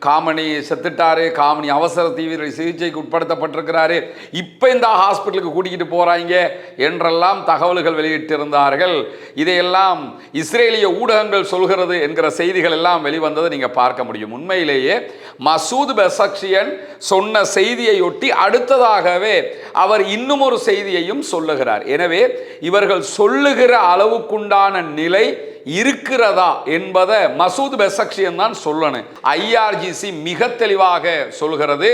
காமணி செத்துட்டாரு, காமணி அவசர தீவிர சிகிச்சைக்கு உட்படுத்தப்பட்டிருக்கிறாரு, இப்போ இந்த ஹாஸ்பிட்டலுக்கு கூட்டிகிட்டு போகிறாங்க என்றெல்லாம் தகவல்கள் வெளியிட்டிருந்தார்கள். இதையெல்லாம் இஸ்ரேலிய ஊடகங்கள் சொல்கிறது என்கிற செய்திகள் எல்லாம் வெளிவந்ததை நீங்கள் பார்க்க முடியும். உண்மையிலேயே மசூத் பெசக்ஷியன் சொன்ன செய்தியையொட்டி அடுத்ததாகவே அவர் இன்னும் ஒரு செய்தியையும் சொல்லுகிறார். எனவே இவர்கள் சொல்லுகிற அளவுக்குண்டான நிலை இருக்கிறதா என்பதை மசூத் பெசக்ஷியன் தான் சொல்லணும். IRGC மிக தெளிவாக சொல்கிறது,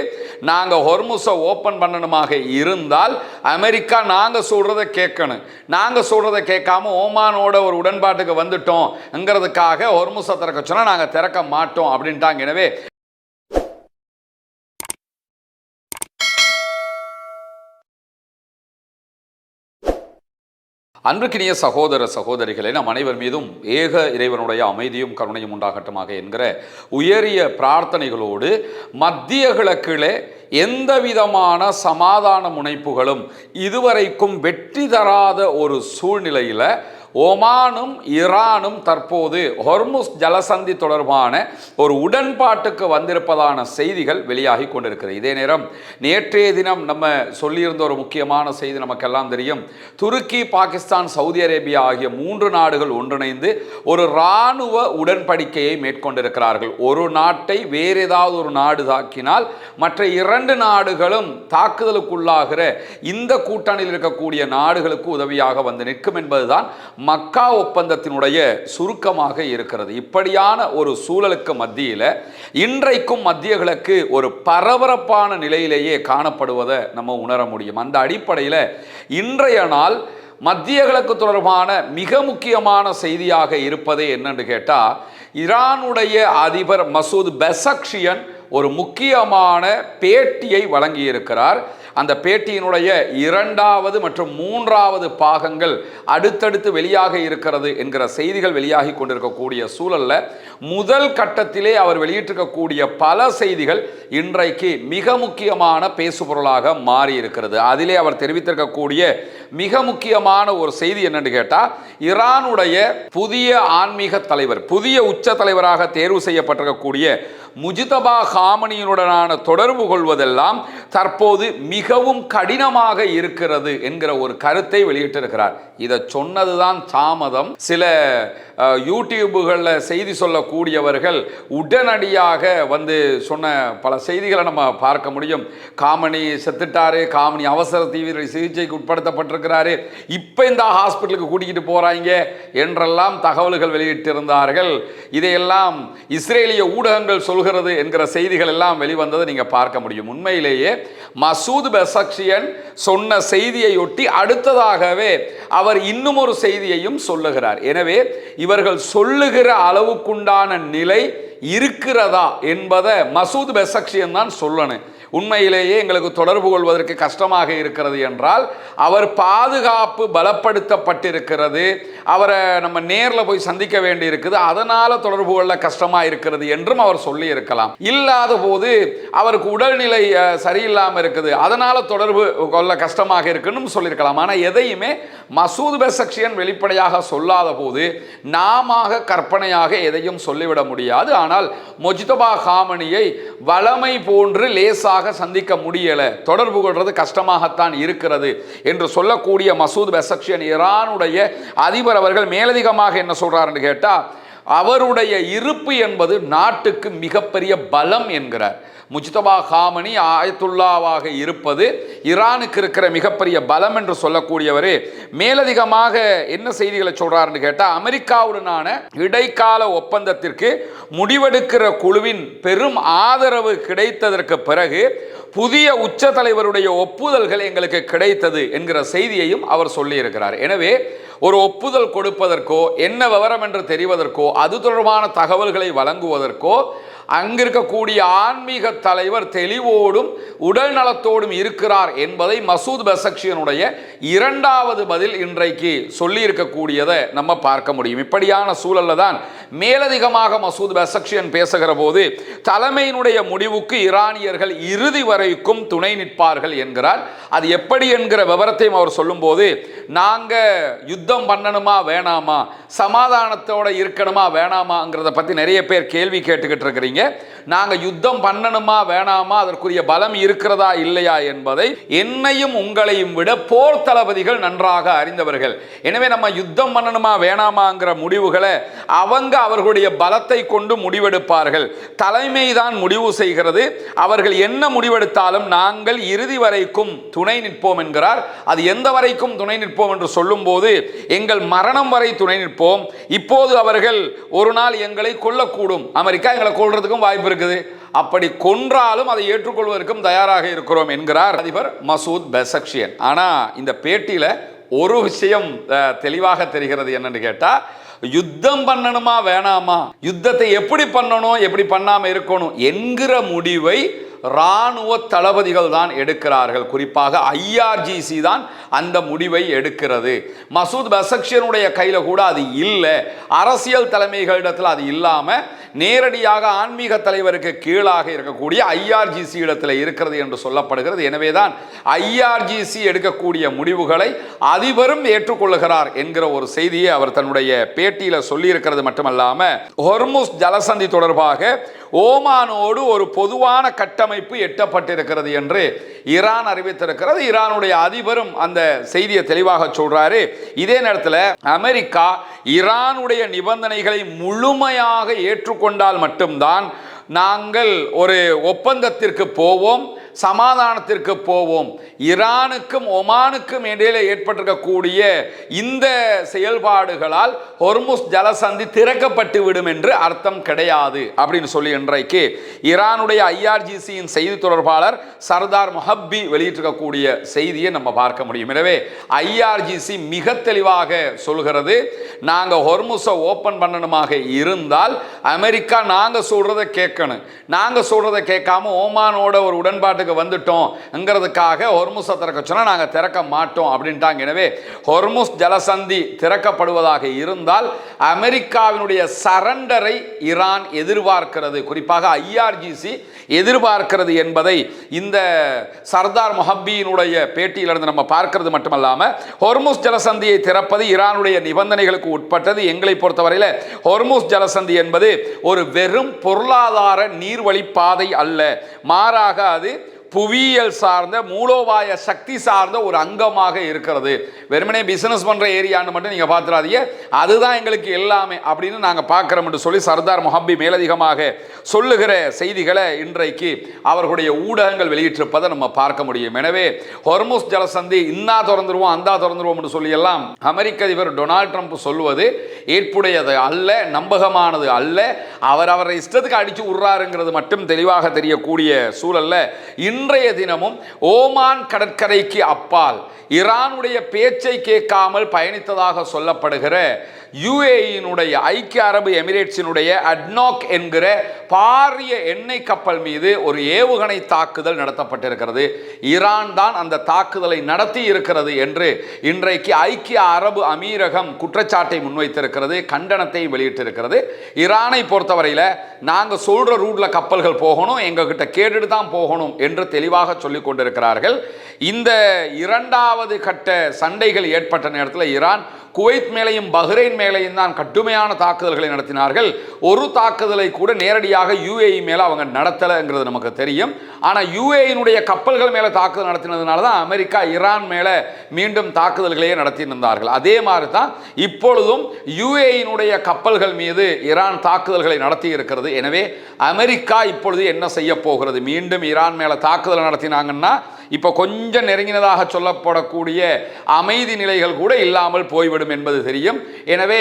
நாங்கள் ஹொர்முஸை ஓப்பன் பண்ணணுமாக இருந்தால் அமெரிக்கா நாங்கள் சொல்றதை கேட்கணும். நாங்கள் சொல்றதை கேட்காம ஓமானோட ஒரு உடன்பாட்டுக்கு வந்துட்டோம்ங்கிறதுக்காக ஹொர்முஸை திறக்க சொன்னால் நாங்கள் திறக்க மாட்டோம் அப்படின்ட்டாங்க. எனவே அன்புக்கினிய சகோதர சகோதரிகளை, நம் அனைவர் மீதும் ஏக இறைவனுடைய அமைதியும் கருணையும் உண்டாகட்டுமாக என்கிற உயரிய பிரார்த்தனைகளோடு மத்திய கிழக்கிலே எந்த விதமான சமாதான முனைப்புகளும் இதுவரைக்கும் வெற்றி தராத ஒரு சூழ்நிலையில் ஓமானும் ஈரானும் தற்போது ஹொர்முஸ் ஜலசந்தி தொடர்பான ஒரு உடன்பாட்டுக்கு வந்திருப்பதான செய்திகள் வெளியாகி கொண்டிருக்கிறது. இதே நேரம் நேற்றைய தினம் நம்ம சொல்லியிருந்த ஒரு முக்கியமான செய்தி நமக்கெல்லாம் தெரியும். துருக்கி, பாகிஸ்தான், சவுதி அரேபியா ஆகிய 3 நாடுகள் ஒன்றிணைந்து ஒரு இராணுவ உடன்படிக்கையை மேற்கொண்டிருக்கிறார்கள். ஒரு நாட்டை வேறு ஏதாவது ஒரு நாடு தாக்கினால் மற்ற 2 நாடுகளும் தாக்குதலுக்குள்ளாகிற இந்த கூட்டணியில் இருக்கக்கூடிய நாடுகளுக்கு உதவியாக வந்து நிற்கும் என்பதுதான் மக்கா ஒப்பந்தத்தினுடைய சுருக்கமாக இருக்கிறது. இப்படியான ஒரு சூழலுக்கு மத்தியில் இன்றைக்கும் மத்திய கிழக்கு ஒரு பரபரப்பான நிலையிலேயே காணப்படுவதை நம்ம உணர முடியும். அந்த அடிப்படையில் இன்றைய நாள் மத்திய கிழக்கு தொடர்பான மிக முக்கியமான செய்தியாக இருப்பதே என்னன்னு கேட்டால், ஈரானுடைய அதிபர் மசூத் பெசக்ஷியன் ஒரு முக்கியமான பேட்டியை வழங்கியிருக்கிறார். அந்த பேட்டியினுடைய 2வது மற்றும் 3வது பாகங்கள் அடுத்தடுத்து வெளியாக இருக்கிறது என்கிற செய்திகள் வெளியாகி கொண்டிருக்கக்கூடிய சூழலில் முதல் கட்டத்திலே அவர் வெளியிட்டிருக்கக்கூடிய பல செய்திகள் இன்றைக்கு மிக முக்கியமான பேசுபொருளாக மாறி இருக்கிறது. அதிலே அவர் தெரிவித்திருக்கக்கூடிய மிக முக்கியமான ஒரு செய்தி என்னன்னு கேட்டால், ஈரானுடைய புதிய ஆன்மீக தலைவர், புதிய உச்ச தலைவராக தேர்வு செய்யப்பட்டிருக்கக்கூடிய முஜ்தபா காமனியினுடனான தொடர்பு கொள்வதெல்லாம் தற்போது மிகவும் கடினமாக இருக்கிறது என்கிற ஒரு கருத்தை வெளியிட்டிருக்கிறார். இதை சொன்னதுதான் தாமதம். சில யூடியூபுகளில் செய்தி சொல்லக்கூடியவர்கள் உடனடியாக வந்து சொன்ன பல செய்திகளை நம்ம பார்க்க முடியும். காமணி செத்துட்டாரு, காமணி அவசர தீவிர சிகிச்சைக்கு உட்படுத்தப்பட்டிருக்கிறாரு, இப்போ இந்த ஹாஸ்பிட்டலுக்கு கூட்டிகிட்டு போகிறாங்க என்றெல்லாம் தகவல்கள் வெளியிட்டிருந்தார்கள். இதையெல்லாம் இஸ்ரேலிய ஊடகங்கள் சொல்கிறது என்கிற செய்திகள் எல்லாம் வெளிவந்ததை நீங்கள் பார்க்க முடியும். உண்மையிலேயே மசூத் பெசக்ஷியன் சொன்ன செய்தியையொட்டி அடுத்ததாகவே அவர் இன்னும் ஒரு செய்தியையும் சொல்லுகிறார். எனவே இவர்கள் சொல்லுகிற அளவுக்குண்டான நிலை இருக்கிறதா என்பதை மசூத் பெசக்ஷியன் தான் சொல்லணும். உண்மையிலேயே எங்களுக்கு தொடர்பு கொள்வதற்கு கஷ்டமாக இருக்கிறது என்றால், அவர் பாதுகாப்பு பலப்படுத்தப்பட்டிருக்கிறது, அவரை நம்ம நேரில் போய் சந்திக்க வேண்டி இருக்குது, அதனால தொடர்பு கொள்ள கஷ்டமாக இருக்கிறது என்றும் அவர் சொல்லி இருக்கலாம். இல்லாத போது அவருக்கு உடல்நிலை சரியில்லாமல் இருக்குது, அதனால தொடர்பு கொள்ள கஷ்டமாக இருக்குன்னு சொல்லியிருக்கலாம். ஆனால் எதையுமே மசூத் பெசக்ஷியன் வெளிப்படையாக சொல்லாத போது நாம கற்பனையாக எதையும் சொல்லிவிட முடியாது. ஆனால் முஜ்தபா காமனியை வளமை போன்று லேசாக சந்திக்க முடியல, தொடர்பு கொள்வது கஷ்டமாகத்தான் இருக்கிறது என்று சொல்லக்கூடிய மசூத் பெசக்ஷியன் ஈரானுடைய அதிபர் அவர்கள் மேலதிகமாக என்ன சொல்றாருன்னு கேட்டா, அவருடைய இருப்பு என்பது நாட்டுக்கு மிகப்பெரிய பலம் என்கிறார். முஜ்தபா காமனி ஆயத்துல்லாவாக இருப்பது ஈரானுக்கு இருக்கிற மிகப்பெரிய பலம் என்று சொல்லக்கூடியவரே மேலதிகமாக என்ன செய்திகளை சொல்றாருன்னு கேட்டால், அமெரிக்காவுடனான இடைக்கால ஒப்பந்தத்திற்கு முடிவெடுக்கிற குழுவின் பெரும் ஆதரவு கிடைத்ததற்கு பிறகு புதிய உச்ச தலைவருடைய ஒப்புதல்கள் எங்களுக்கு கிடைத்தது என்கிற செய்தியையும் அவர் சொல்லியிருக்கிறார். எனவே ஒரு ஒப்புதல் கொடுப்பதற்கோ என்ன விவரம் என்று தெரிவதற்கோ அது தொடர்பான தகவல்களை வழங்குவதற்கோ அங்கிருக்கக்கூடிய ஆன்மீக தலைவர் தெளிவோடும் உடல் நலத்தோடும் இருக்கிறார் என்பதை மசூத் பெசக்ஷியனுடைய 2வது பதில் இன்றைக்கு சொல்லி இருக்கக்கூடியதை நம்ம பார்க்க முடியும். இப்படியான சூழல்ல தான் மேலதிகமாக மசூத் பெசக்ஷியன் பேசுகிற போது தலைமையினுடைய முடிவுக்கு ஈரானியர்கள் இறுதி வரைக்கும் துணை நிற்பார்கள் என்கிறார். அது எப்படி என்கிற விவரத்தையும் அவர் சொல்லும்போது, நாங்க யுத்தம் பண்ணணுமா வேணாமா, சமாதானத்தோட இருக்கணுமா வேணாமாங்கிறத பத்தி நிறைய பேர் கேள்வி கேட்டுக்கிட்டு இருக்கிறீங்க. நாங்க யுத்தம் பண்ணணுமா வேணாமா, அதற்குரிய பலம் இருக்கிறதா இல்லையா என்பதை என்னையும் உங்களையும் விட போர் தளபதிகள் நன்றாக அறிந்தவர்கள். எனவே நம்ம யுத்தம் பண்ணணுமா வேணாமாங்கிற முடிவுகளை அவங்க அவர்களுடைய பலத்தை கொண்டு முடிவெடுப்பார்கள். தலைமைதான் முடிவு செய்கிறது. அவர்கள் என்ன முடிவெடுத்தாலும் நாங்கள் இறுதி வரைக்கும் துணை நிற்போம் என்கிறார். அது எந்த வரைக்கும் துணை நிற்போம் என்று சொல்லும் போது, எங்கள் மரணம் வரை துணை நிற்போம். இப்போது அவர்கள் ஒரு நாள் எங்களை கொல்லக்கூடும், அமெரிக்கா எங்களை கொல்றதுக்கும் வாய்ப்பு இருக்குது, அப்படி கொன்றாலும் அதை ஏற்றுக்கொள்வதற்கும் தயாராக இருக்கிறோம் என்கிறார் அதிபர் மசூத் பெசக்ஷியன். ஆனா இந்த பேட்டியில ஒரு விஷயம் தெளிவாக தெரிகிறது. என்னன்னு கேட்டா, யுத்தம் பண்ணணுமா வேணாமா, யுத்தத்தை எப்படி பண்ணணும் எப்படி பண்ணாம இருக்கணும் என்கிற முடிவை இராணுவ தளபதிகள் தான் எடுக்கிறார்கள். குறிப்பாக IRGC தான் அந்த முடிவை எடுக்கிறது. மசூத் பெசக்ஷியனுடைய கையில கூட அது இல்லை. அரசியல் தலைமைகளிடத்தில் அது இல்லாம நேரடியாக ஆன்மீக தலைவருக்கு கீழாக இருக்கக்கூடிய IRGC இடத்துல இருக்கிறது என்று சொல்லப்படுகிறது. எனவேதான் IRGC எடுக்கக்கூடிய முடிவுகளை அதிபரும் ஏற்றுக்கொள்ளுகிறார் என்கிற ஒரு செய்தியை அவர் தன்னுடைய பேட்டியில சொல்லி இருக்கிறது மட்டுமல்லாம, ஹொர்முஸ் ஜலசந்தி தொடர்பாக ஓமானோடு ஒரு பொதுவான கட்டமைப்பு எட்டப்பட்டிருக்கிறது என்று ஈரான் அறிவித்திருக்கிறது. ஈரானுடைய அதிபரும் அந்த செய்தியை தெளிவாக சொல்றாரு. இதே நேரத்தில் அமெரிக்கா ஈரானுடைய நிபந்தனைகளை முழுமையாக ஏற்றுக்கொண்டால் மட்டும்தான் நாங்கள் ஒரு ஒப்பந்தத்திற்கு போவோம், சமாதானத்திற்கு போவோம். ஈரானுக்கும் ஒமானுக்கும் இடையில ஏற்பட்டிருக்கக்கூடிய இந்த செயல்பாடுகளால் ஹொர்முஸ் ஜலசந்தி திறக்கப்பட்டு விடும் என்று அர்த்தம் கிடையாது அப்படின்னு சொல்லி இன்றைக்கு ஈரானுடைய IRGCயின் செய்தி தொடர்பாளர் சர்தார் மொஹப்பி வெளியிட்டிருக்கக்கூடிய செய்தியை நம்ம பார்க்க முடியும். எனவே IRGC மிக தெளிவாக சொல்கிறது, நாங்க ஹொர்முஸை ஓபன் பண்ணணுமாக இருந்தால் அமெரிக்கா நாங்க சொல்றதை கேட்கணும். நாங்க சொல்றதை கேட்காம ஓமானோட ஒரு உடன்பாட்டுக்கு வந்துட்டோம்ங்கிறதுக்காக ஹொர்முஸை திறக்க சொன்னா நாங்க திறக்க மாட்டோம் அப்படின்ட்டாங்க. எனவே ஹொர்முஸ் ஜலசந்தி திறக்கப்படுவதாக இருந்தால் அமெரிக்காவினுடைய சரண்டரை ஈரான் எதிர்பார்க்கிறது, குறிப்பாக IRGC எதிர்பார்க்கிறது என்பதை இந்த சர்தார் மொஹப்பியினுடைய பேட்டியிலிருந்து நம்ம பார்க்கிறது மட்டுமல்லாம, ஹொர்முஸ் ஜலசந்தியை திறப்பது ஈரானுடைய நிபந்தனைகளுக்கு உட்பட்டது. எங்களை பொறுத்தவரையில் ஹொர்முஸ் ஜலசந்தி என்பது ஒரு வெறும் பொருளாதார நீர்வழி பாதை அல்ல, மாறாக அது புவியியல் சார்ந்த மூலோபாய சக்தி சார்ந்த ஒரு அங்கமாக இருக்கிறது. வெறுமனே பிசினஸ் பண்ற ஏரியான்னு மட்டும் நீங்க பார்த்துறாதீங்க, அதுதான் எங்களுக்கு எல்லாமே அப்படின்னு நாங்க பார்க்கிறோம் என்று சொல்லி சர்தார் மொஹப்பி மேலதிகமாக சொல்லுகிற செய்திகளை இன்றைக்கு அவர்களுடைய ஊடகங்கள் வெளியிட்டிருப்பதை நம்ம பார்க்க முடியும். எனவே ஹொர்முஸ் ஜலசந்தி இன்னா திறந்துருவோம் அந்தா திறந்துருவோம் என்று சொல்லி எல்லாம் அமெரிக்க அதிபர் டொனால்ட் ட்ரம்ப் சொல்லுவது ஏற்புடையது அல்ல, நம்பகமானது அல்ல. அவர் இஷ்டத்துக்கு அடிச்சு விடுறாருங்கிறது மட்டும் தெளிவாக தெரியக்கூடிய சூழல்ல இன்றைய தினமும் ஓமான் கடற்கரைக்கு அப்பால் ஈரானுடைய பேச்சை கேட்காமல் பயணித்ததாக சொல்லப்படுகிற UAEனுடைய ஐக்கிய அரபு எமிரேட்ஸினுடைய அட்னாக் என்கிற பாரிய எண்ணெய் கப்பல் மீது ஒரு ஏவுகணை தாக்குதல் நடத்தப்பட்டிருக்கிறது. ஈரான் தான் அந்த தாக்குதலை நடத்தி இருக்கிறது என்று இன்றைக்கு ஐக்கிய அரபு அமீரகம் குற்றச்சாட்டை முன்வைத்திருக்கிறது, கண்டனத்தை வெளியிட்டிருக்கிறது. ஈரானை பொறுத்தவரையில் நாங்கள் சொல்ற ரூட்ல கப்பல்கள் போகணும், எங்ககிட்ட கேட்டுட்டு தான் போகணும் என்று தெளிவாக சொல்லிக் கொண்டிருக்கிறார்கள். இந்த இரண்டாவது கட்ட சண்டைகள் ஏற்பட்ட நேரத்தில் ஈரான் குவைத் மேலையும் பஹ்ரைன் மேலையும் தான் கடுமையான தாக்குதல்களை நடத்தினார்கள். ஒரு தாக்குதலை கூட நேரடியாக UAE மேல அவங்க நடத்தலைங்கிறது நமக்கு தெரியும். ஆனால் UAEனுடைய கப்பல்கள் மேல தாக்குதல் நடத்தினதுனால தான் அமெரிக்கா ஈரான் மேல மீண்டும் தாக்குதல்களையே நடத்தியிருந்தார்கள். அதே மாதிரி தான் இப்பொழுதும் UAEனுடைய கப்பல்கள் மீது ஈரான் தாக்குதல்களை நடத்தி இருக்கிறது. எனவே அமெரிக்கா இப்பொழுது என்ன செய்ய போகிறது? மீண்டும் ஈரான் மேல தாக்குதல் நடத்தினாங்கன்னா இப்போ கொஞ்சம் நெருங்கினதாக சொல்லப்படக்கூடிய அமைதி நிலைகள் கூட இல்லாமல் போய்விடும் என்பது தெரியும். எனவே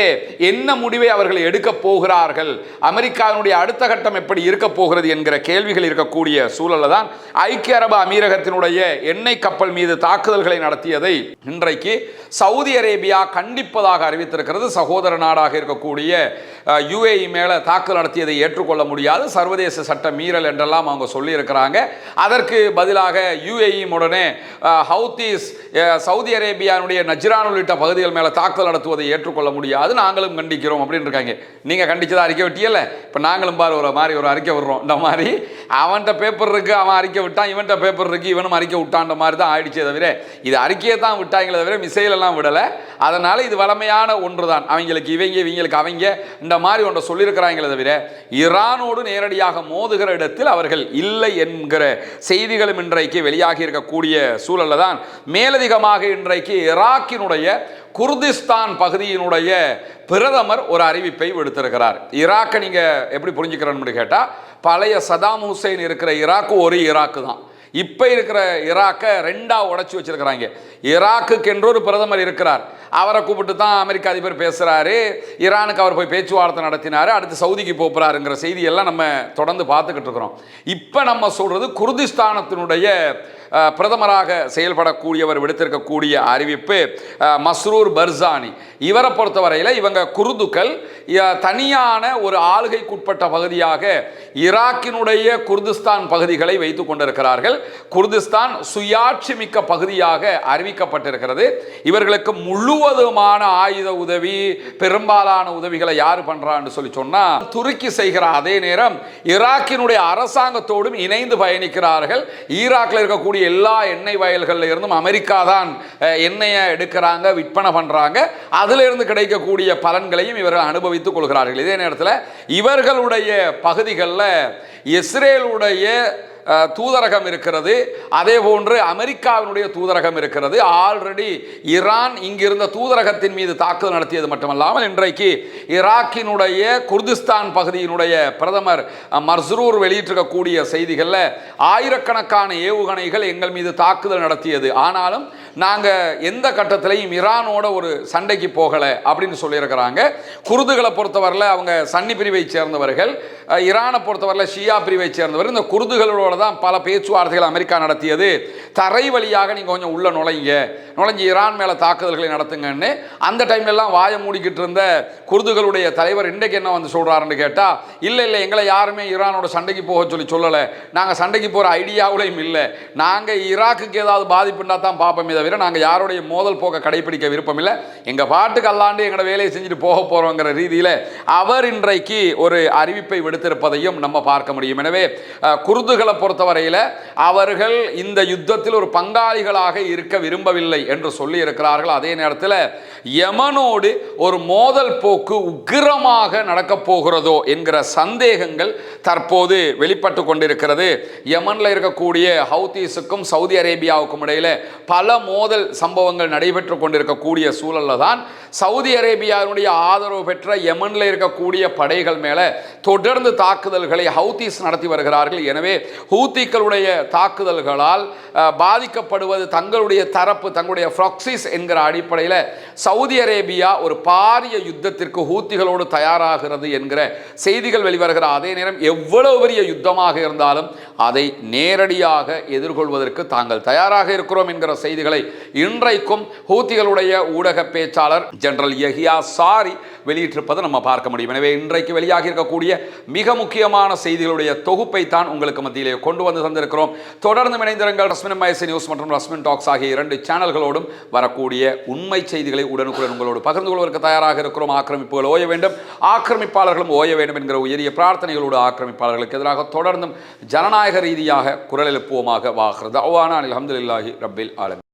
என்ன முடிவை அவர்கள் எடுக்க போகிறார்கள், அமெரிக்காவினுடைய அடுத்த கட்டம் எப்படி இருக்க போகிறது என்கிற கேள்விகள் இருக்கக்கூடிய சூழலில் தான் ஐக்கிய அரபு அமீரகத்தினுடைய எண்ணெய் கப்பல் மீது தாக்குதல்களை நடத்தியதை இன்றைக்கு சவுதி அரேபியா கண்டிப்பதாக அறிவித்திருக்கிறது. சகோதர நாடாக இருக்கக்கூடிய UAE மேல தாக்குதல் நடத்தியதை ஏற்றுக்கொள்ள முடியாது, சர்வதேச சட்ட மீறல் என்றெல்லாம் அவங்க சொல்லி இருக்கிறாங்க. அதற்கு பதிலாக UAE யுஏஇ உடனே ஹவுதீஸ் சவுதி அரேபியாவுடைய நஜ்ரான் உள்ளிட்ட பகுதிகள் மேலே தாக்குதல் நடத்துவதை ஏற்றுக்கொள்ள முடியாது, நாங்களும் கண்டிக்கிறோம் அப்படின்னு இருக்காங்க. நீங்கள் கண்டிச்சதா அறிக்கை விட்டியல்ல, இப்போ நாங்களும் பாரு ஒரு மாதிரி ஒரு அறிக்கை விடுறோம். இந்த மாதிரி அவன்கிட்ட பேப்பர் இருக்கு, அவன் அறிக்கை விட்டான், இவன்கிட்ட பேப்பர் இருக்கு, இவனும் அறிக்கை விட்டான்ற மாதிரி தான் ஆயிடுச்சே தவிர இது அறிக்கையை தான் விட்டாங்களே தவிர மிசைல் எல்லாம் விடலை. அதனால இது வளமையான ஒன்று தான். அவங்களுக்கு இவங்களுக்கு அவங்க இந்த மாதிரி ஒன்றை சொல்லியிருக்கிறாங்களே தவிர ஈரானோடு நேரடியாக மோதுகிற இடத்தில் அவர்கள் இல்லை என்கிற செய்திகளும் இன்றைக்கு வெளியாகி இருக்கக்கூடிய சூழல்ல தான் மேலதிகமாக இன்றைக்கு ஈராக்கினுடைய குர்திஸ்தான் பகுதியினுடைய பிரதமர் ஒரு அறிவிப்பை விடுத்திருக்கிறார். ஈராக்கை நீங்க எப்படி புரிஞ்சுக்கிறோம்னு கேட்டா, பழைய சதாம் ஹுசைன் இருக்கிற ஈராக்கு ஒரு ஈராக்கு தான். இப்போ இருக்கிற ஈராக்கை ரெண்டாக உடைச்சி வச்சிருக்கிறாங்க. ஈராக்குக்கு என்று ஒரு பிரதமர் இருக்கிறார், அவரை கூப்பிட்டு தான் அமெரிக்க அதிபர் பேசுகிறாரு. ஈரானுக்கு அவர் போய் பேச்சுவார்த்தை நடத்தினார், அடுத்து சவுதிக்கு போகிறாருங்கிற செய்தியெல்லாம் நம்ம தொடர்ந்து பார்த்துக்கிட்டு இருக்கிறோம். இப்போ நம்ம சொல்கிறது குர்திஸ்தானத்தினுடைய பிரதமராக செயல்படக்கூடியவர் விடுத்திருக்கக்கூடிய அறிவிப்பு மஸ்ரூர் பர்சானி. இவரை பொறுத்தவரையில் இவங்க குர்துக்கள் தனியான ஒரு ஆளுகைக்குட்பட்ட பகுதியாக ஈராக்கினுடைய குர்திஸ்தான் பகுதிகளை வைத்துக் கொண்டிருக்கிறார்கள். குர்திஸ்தான் சுயாட்சி மிக்க பகுதியாக அறிவிக்கப்பட்டிருக்கிறது. இவர்களுக்கு முழுவதுமான ஆயுத உதவி, பெரும்பாலான உதவிகளை யார் பண்றான்னு சொல்லி சொன்னா துருக்கி செய்கிற அதே நேரம் ஈராக்கினுடைய அரசாங்கத்தோடும் இணைந்து பயணிக்கிறார்கள். ஈராக்கில் இருக்கக்கூடிய எல்லா எண்ணெய் வயல்களில் இருந்தும் அமெரிக்கா தான் எண்ணெயை எடுக்கிறாங்க, விற்பனை பண்றாங்க. அதிலிருந்து இருந்து கிடைக்கக்கூடிய பலன்களையும் இவர்கள் அனுபவித்துக் கொள்கிறார்கள். இதே நேரத்தில் இவர்களுடைய பகுதிகளில் இஸ்ரேலுடைய தூதரகம் இருக்கிறது, அதே போன்று அமெரிக்காவினுடைய தூதரகம் இருக்கிறது. ஆல்ரெடி ஈரான் இங்கிருந்த தூதரகத்தின் மீது தாக்குதல் நடத்தியது மட்டுமல்லாமல் இன்றைக்கு ஈராக்கினுடைய குர்திஸ்தான் பகுதியினுடைய பிரதமர் மஸ்ரூர் வெளியிட்டிருக்கக்கூடிய செய்திகளில் ஆயிரக்கணக்கான ஏவுகணைகள் எங்கள் மீது தாக்குதல் நடத்தியது, ஆனாலும் நாங்கள் எந்த கட்டத்திலையும் ஈரானோட ஒரு சண்டைக்கு போகலை அப்படின்னு சொல்லியிருக்கிறாங்க. குர்துகளை பொறுத்தவரையில் அவங்க சன்னி பிரிவை சேர்ந்தவர்கள், ஈரானை பொறுத்தவரையில் ஷியா பிரிவை சேர்ந்தவர்கள். இந்த குர்துகளோட தான் பல பேச்சுவார்த்தைகள் அமெரிக்கா நடத்தியது. தரை வழியாக நீங்கள் கொஞ்சம் உள்ள நுழைஞ்சு ஈரான் மேலே தாக்குதல்களை நடத்துங்கன்னு அந்த டைம்லெல்லாம் வாயை மூடிக்கிட்டு இருந்த குர்துகளுடைய தலைவர் இன்றைக்கு என்ன வந்து சொல்கிறாருன்னு கேட்டால், இல்லை எங்களை யாருமே ஈரானோட சண்டைக்கு போக சொல்லலை, நாங்கள் சண்டைக்கு போகிற ஐடியாவிலையும் இல்லை, நாங்கள் ஈராக்குக்கு ஏதாவது பாதிப்புன்னா தான் பார்ப்போமே தவிர நாங்கள் யாருடைய மோதல் போக்க கடைபிடிக்க விருப்பம் இல்லை, எங்கள் பாட்டுக்கு அல்லாண்டு எங்களோட வேலையை செஞ்சுட்டு போக போகிறோங்கிற ரீதியில் அவர் இன்றைக்கு ஒரு அறிவிப்பை விடுத்திருப்பதையும் நம்ம பார்க்க முடியும். எனவே குர்துகளை பொறுத்தவரையில் அவர்கள் இந்த யுத்தத்தில் ஒரு பங்காளிகளாக இருக்க விரும்பவில்லை என்று சொல்லி இருக்கிறார்கள். அதே நேரத்தில் யமனோடு ஒரு மோதல் போக்கு உக்கிரமாக நடக்கப் போகிறதோ என்கிற சந்தேகங்கள் தற்போது வெளிப்பட்டு கொண்டிருக்கிறது. யமனில் இருக்கக்கூடிய ஹவுதீஸுக்கும் சவுதி அரேபியாவுக்கும் இடையில பல மோதல் சம்பவங்கள் நடைபெற்று கொண்டிருக்கக்கூடிய சூழலில் தான் சவுதி அரேபியாவினுடைய ஆதரவு பெற்ற யமனில் இருக்கக்கூடிய படைகள் மேலே தொடர்ந்து தாக்குதல்களை ஹவுதீஸ் நடத்தி வருகிறார்கள். எனவே ஹூத்திகளுடைய தாக்குதல்களால் பாதிக்கப்படுவது தங்களுடைய தரப்பு, தங்களுடைய ப்ராக்சிஸ் என்கிற அடிப்படையில் சவுதி அரேபியா ஒரு பாரிய யுத்தத்திற்கு ஹூத்திகளோடு தயாராகிறது என்கிற செய்திகள் வெளிவருகிற அதே நேரம் எவ்வளவு பெரிய யுத்தமாக இருந்தாலும் அதை நேரடியாக எதிர்கொள்வதற்கு தாங்கள் தயாராக இருக்கிறோம் என்கிற செய்திகளை இன்றைக்கும் ஹூத்திகளுடைய ஊடக பேச்சாளர் ஜெனரல் யஹியா சாரி வெளியிட்டிருப்பதை நம்ம பார்க்க முடியும். எனவே இன்றைக்கு வெளியாகி இருக்கக்கூடிய மிக முக்கியமான செய்திகளுடைய தொகுப்பை தான் உங்களுக்கு மத்தியிலே கொண்டு வந்து தந்திருக்கிறோம். தொடர்ந்து இணைந்திருங்கள். ரஸ்மின் MIC நியூஸ் மற்றும் ரஸ்மின் டாக்ஸ் ஆகிய 2 சேனல்களோடும் வரக்கூடிய உண்மை செய்திகளை உடனுக்குடன் உங்களோடு பகிர்ந்து கொள்வதற்கு தயாராக இருக்கிறோம். ஆக்கிரமிப்புகள் ஓய வேண்டும், ஆக்கிரமிப்பாளர்களும் ஓய வேண்டும் என்கிற உயரிய பிரார்த்தனைகளோடு ஆக்கிரமிப்பாளர்களுக்கு எதிராக தொடர்ந்தும் ஜனநாயக ரீதியாக குரல் எழுப்புவோமாக. வாகிறது அல்ஹம்துலில்லாஹி ரப்பில் ஆலமீன்.